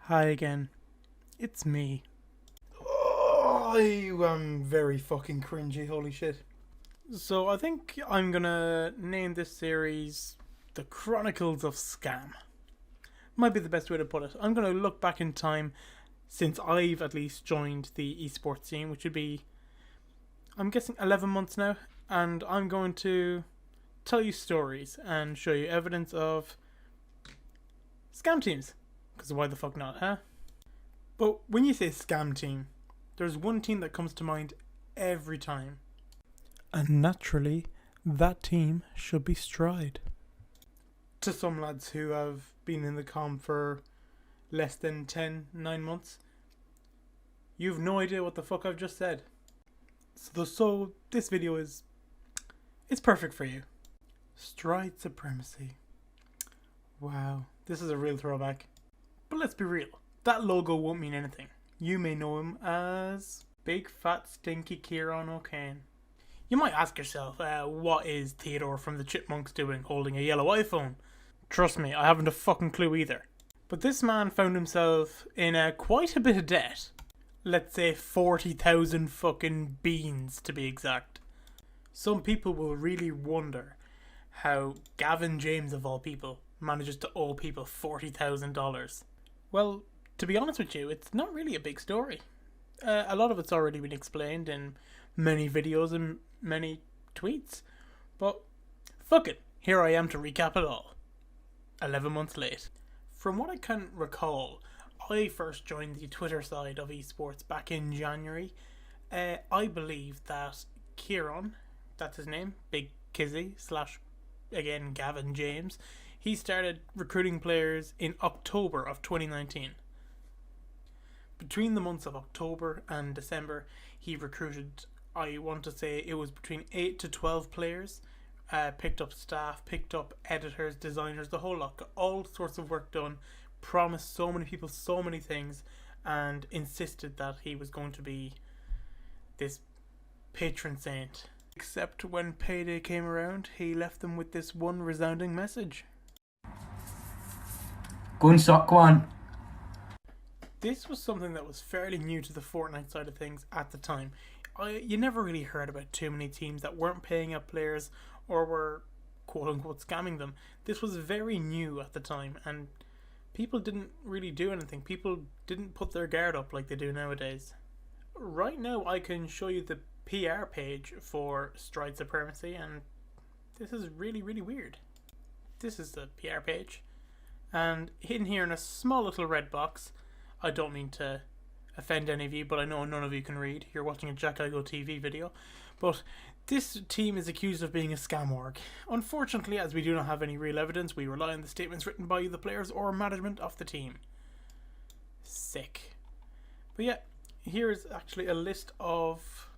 Hi again, it's me. Oh, I am very fucking cringy, holy shit. So I think I'm gonna name this series The Chronicles of Scam. Might be the best way to put it. I'm gonna look back in time since I've at least joined the esports scene, which would be, I'm guessing, 11 months now, and I'm going to tell you stories and show you evidence of scam teams. Because why the fuck not, huh? But when you say scam team, there's one team that comes to mind every time. And naturally, that team should be Stride. To some lads who have been in the comm for less than 9 months, you've no idea what the fuck I've just said. So this video it's perfect for you. Stride Supremacy. Wow, this is a real throwback. But let's be real, that logo won't mean anything. You may know him as Big Fat Stinky Ciaran OKane. You might ask yourself, what is Theodore from the Chipmunks doing holding a yellow iPhone? Trust me, I haven't a fucking clue either. But this man found himself in quite a bit of debt. Let's say 40,000 fucking beans to be exact. Some people will really wonder how Gavin James of all people manages to owe people $40,000. Well, to be honest with you, it's not really a big story. A lot of it's already been explained in many videos and many tweets. But fuck it, here I am to recap it all. 11 months late. From what I can recall, I first joined the Twitter side of esports back in January. I believe that Ciaran, that's his name, Big Kizy / again Gavin James, he started recruiting players in October of 2019. Between the months of October and December, he recruited, I want to say it was between 8 to 12 players, picked up staff, picked up editors, designers, the whole lot, got all sorts of work done, promised so many people so many things, and insisted that he was going to be this patron saint. Except when payday came around, he left them with this one resounding message. Go on. This was something that was fairly new to the Fortnite side of things at the time. You never really heard about too many teams that weren't paying up players or were quote-unquote scamming them. This was very new at the time, and people didn't really do anything. People didn't put their guard up like they do nowadays. Right now I can show you the PR page for Stride Supremacy, and this is really, really weird. This is the PR page, and hidden here in a small little red box, I don't mean to offend any of you, but I know none of you can read. You're watching a Jack I Go TV video. But this team is accused of being a scam org. Unfortunately, as we do not have any real evidence, we rely on the statements written by the players or management of the team. Sick. But yeah, here's actually a list of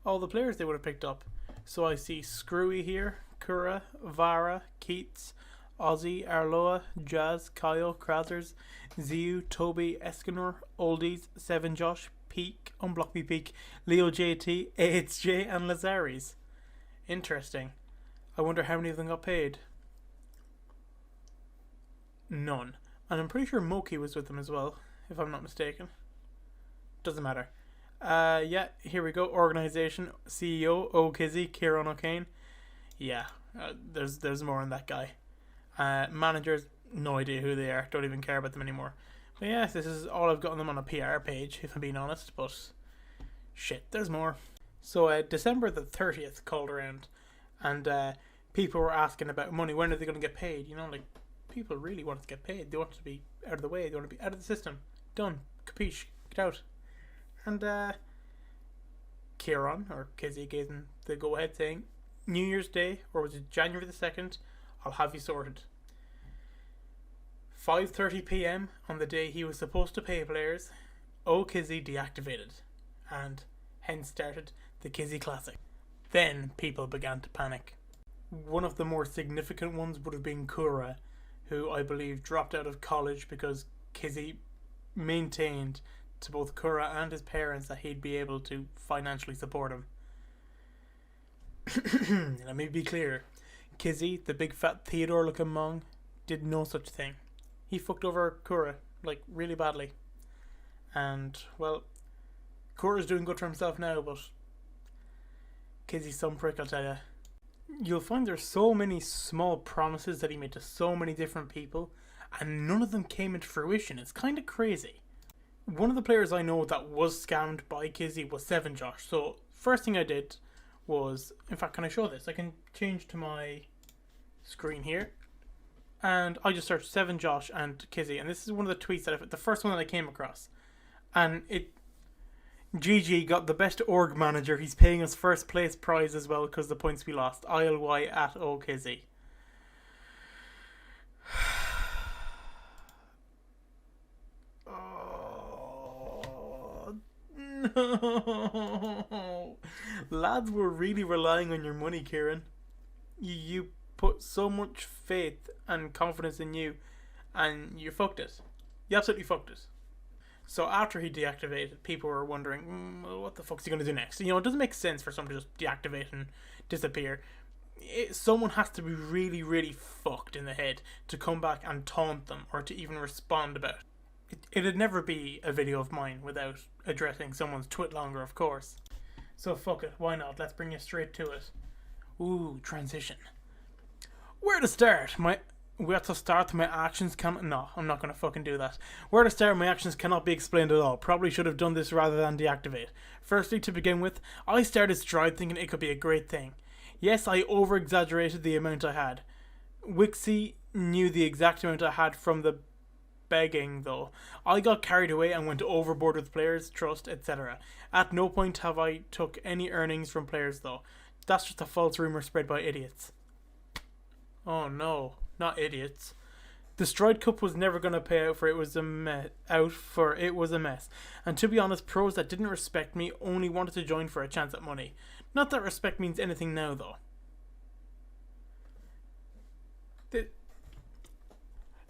all the players they would have picked up. So I see Screwy here, Kura, Vara, Keats, Ozzy, Arloa, Jazz, Kyle, Krathers, Ziu, Toby, Escanor, Oldies, Seven Josh, Peak, Unblock Me Peak, Leo JT, AHJ, and Lazaris. Interesting. I wonder how many of them got paid. None. And I'm pretty sure Moki was with them as well, if I'm not mistaken. Doesn't matter. Yeah, here we go. Organization, CEO, Kizy, Ciaran OKane. Yeah, there's more on that guy. Managers, no idea who they are, don't even care about them anymore. But yeah, this is all I've gotten them on a PR page, if I'm being honest, but shit, there's more. So December the 30th called around, and people were asking about money. When are they going to get paid? You know, like, people really want to get paid. They want to be out of the way, they want to be out of the system. Done. Capiche. Get out. And Ciaran, or Kizy, gave them the go ahead saying, New Year's Day, or was it January the 2nd, I'll have you sorted. 5:30 PM on the day he was supposed to pay players, Kizy deactivated, and hence started the Kizy Classic. Then people began to panic. One of the more significant ones would have been Kura, who I believe dropped out of college because Kizy maintained to both Kura and his parents that he'd be able to financially support him. Let me be clear. Kizy, the big fat Theodore looking mong, did no such thing. He fucked over Kura like really badly. And well, Cora's doing good for himself now, but Kizy's some prick, I'll tell you. You'll find there's so many small promises that he made to so many different people, and none of them came into fruition. It's kind of crazy. One of the players I know that was scammed by Kizy was 7Josh. So first thing I did was, in fact, can I show this? I can change to my screen here, and I just searched 7Josh and Kizy, and this is one of the tweets that the first one that I came across, and it. GG got the best org manager. He's paying us first place prize as well because the points we lost. ILY at OKZ. Oh, no. Lads were really relying on your money, Ciaran. You put so much faith and confidence in you, and you fucked it. You absolutely fucked it. So after he deactivated, people were wondering, well, what the fuck's he going to do next? You know, it doesn't make sense for someone to just deactivate and disappear. Someone has to be really, really fucked in the head to come back and taunt them or to even respond about it. It'd never be a video of mine without addressing someone's twit longer, of course. So fuck it, why not? Let's bring you straight to it. Ooh, transition. Where to start? Where to start? My actions can... No, I'm not going to fucking do that. Where to start? My actions cannot be explained at all. Probably should have done this rather than deactivate. Firstly, to begin with, I started Stride thinking it could be a great thing. Yes, I over-exaggerated the amount I had. Wixie knew the exact amount I had from the begging, though. I got carried away and went overboard with players, trust, etc. At no point have I took any earnings from players, though. That's just a false rumour spread by idiots. Oh no. Not idiots. The Stride Cup was never going to pay out for it was a mess. And to be honest, pros that didn't respect me only wanted to join for a chance at money. Not that respect means anything now, though.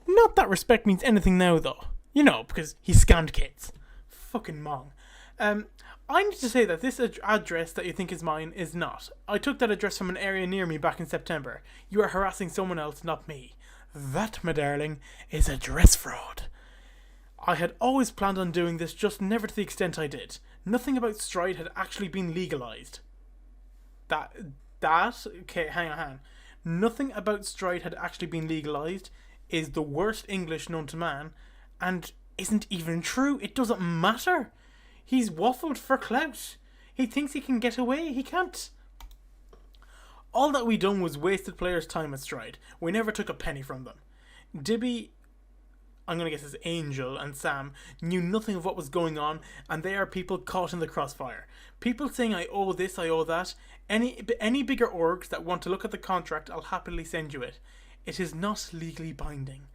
Not that respect means anything now, though. You know, because he scammed kids. Fucking mong. I need to say that this address that you think is mine is not. I took that address from an area near me back in September. You are harassing someone else, not me. That, my darling, is address fraud. I had always planned on doing this, just never to the extent I did. Nothing about Stride had actually been legalised. Okay, hang on. Nothing about Stride had actually been legalised is the worst English known to man, and isn't even true. It doesn't matter. He's waffled for clout. He thinks he can get away. He can't. All that we done was wasted players' time at Stride. We never took a penny from them. Dibby, I'm going to guess it's Angel, and Sam knew nothing of what was going on, and they are people caught in the crossfire. People saying I owe this, I owe that. Any bigger orgs that want to look at the contract, I'll happily send you it. It is not legally binding.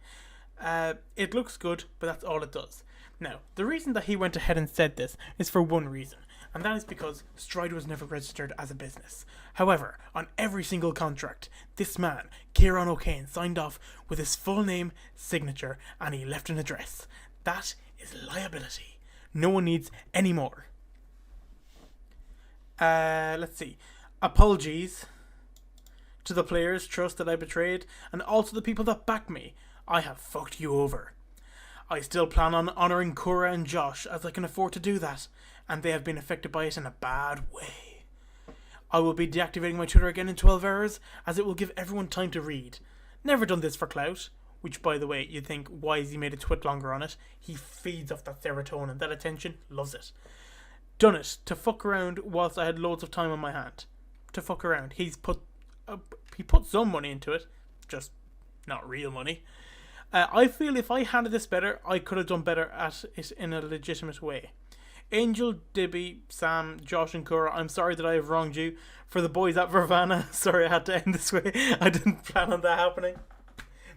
It looks good, but that's all it does. Now, the reason that he went ahead and said this is for one reason, and that is because Stride was never registered as a business. However, on every single contract, this man, Ciaran OKane, signed off with his full name, signature, and he left an address. That is liability. No one needs any more. Let's see. Apologies to the players' trust that I betrayed, and also the people that backed me. I have fucked you over. I still plan on honouring Cora and Josh, as I can afford to do that, and they have been affected by it in a bad way. I will be deactivating my Twitter again in 12 hours, as it will give everyone time to read. Never done this for clout, which, by the way, you'd think, why has he made a twit longer on it? He feeds off that serotonin, that attention, loves it. Done it, to fuck around whilst I had loads of time on my hand. To fuck around. He put some money into it, just not real money. I feel if I handled this better, I could have done better at it in a legitimate way. Angel, Dibby, Sam, Josh and Cora, I'm sorry that I have wronged you. For the boys at Vervana, sorry I had to end this way. I didn't plan on that happening.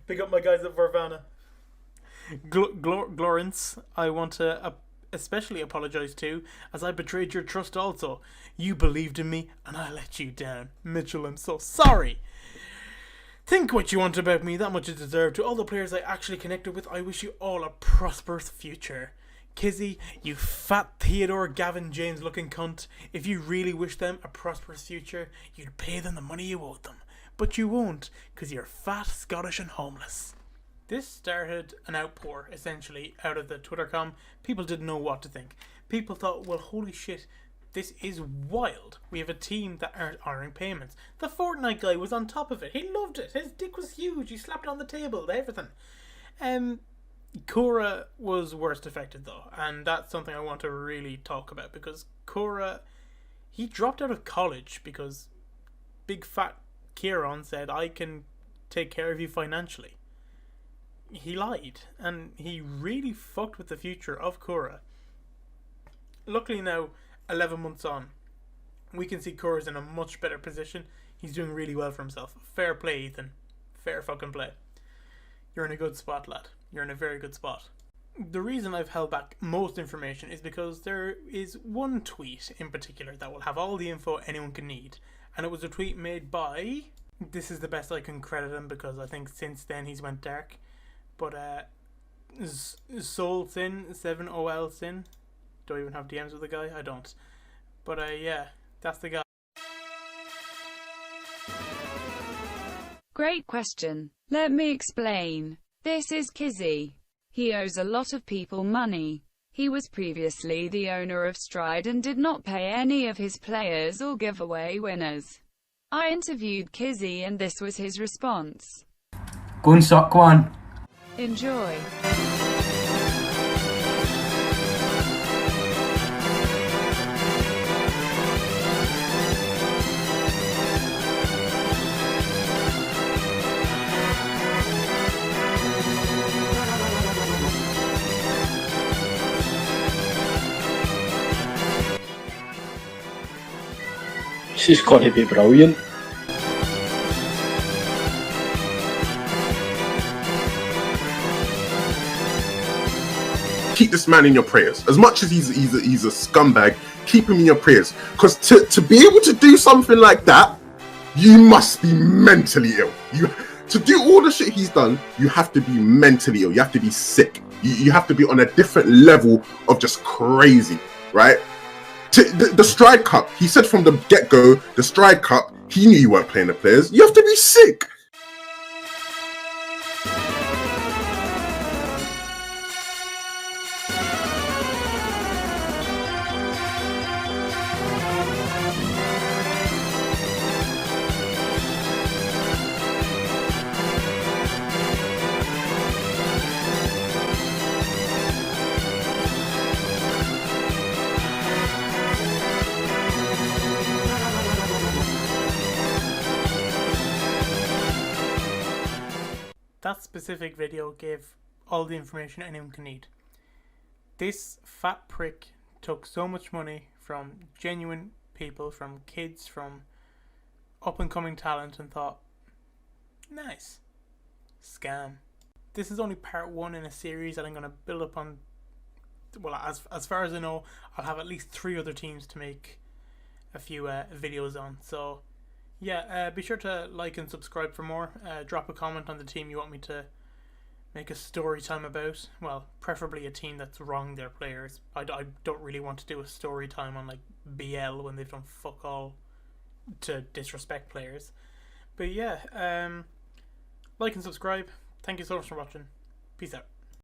Pick up my guys at Vervana. Glorence, I want to especially apologise to, as I betrayed your trust also. You believed in me, and I let you down. Mitchell, I'm so sorry. Think what you want about me, that much is deserved. To all the players I actually connected with, I wish you all a prosperous future. Kizy, you fat Theodore Gavin James looking cunt. If you really wish them a prosperous future, you'd pay them the money you owed them. But you won't, because you're fat, Scottish and homeless. This started an outpour, essentially, out of the Twitter com. People didn't know what to think. People thought, well, holy shit, this is wild. We have a team that aren't honouring payments. The Fortnite guy was on top of it. He loved it. His dick was huge. He slapped it on the table, everything. Cora was worst affected, though, and that's something I want to really talk about, because Cora, he dropped out of college because big fat Ciaran said, I can take care of you financially. He lied, and he really fucked with the future of Cora. Luckily now, 11 months on, we can see Cora's in a much better position. He's doing really well for himself. Fair play, Ethan. Fair fucking play. You're in a good spot, lad. You're in a very good spot. The reason I've held back most information is because there is one tweet in particular that will have all the info anyone can need. And it was a tweet made by... This is the best I can credit him, because I think since then he's went dark. But Soul Sin, 7OL Sin. Do I even have DMs with the guy? I don't. But yeah, that's the guy. Great question. Let me explain. This is Kizy. He owes a lot of people money. He was previously the owner of Stride and did not pay any of his players or giveaway winners. I interviewed Kizy and this was his response. Go and suck one. Enjoy. She's gonna be brilliant. Keep this man in your prayers. As much as he's a scumbag, keep him in your prayers. Because to be able to do something like that, you must be mentally ill. To do all the shit he's done, you have to be mentally ill. You have to be sick. You have to be on a different level of just crazy, right? The Stride Cup, he said from the get-go, the Stride Cup, he knew you weren't playing the players. You have to be sick. That specific video gave all the information anyone can need. This fat prick took so much money from genuine people, from kids, from up and coming talent, and thought, nice, scam. This is only part one in a series that I'm going to build up on. Well, as far as I know, I'll have at least 3 other teams to make a few videos on. So yeah, be sure to like and subscribe for more. Drop a comment on the team you want me to make a story time about. Well, preferably a team that's wronged their players. I don't really want to do a story time on like BL when they've done fuck all to disrespect players. But yeah, like and subscribe. Thank you so much for watching. Peace out.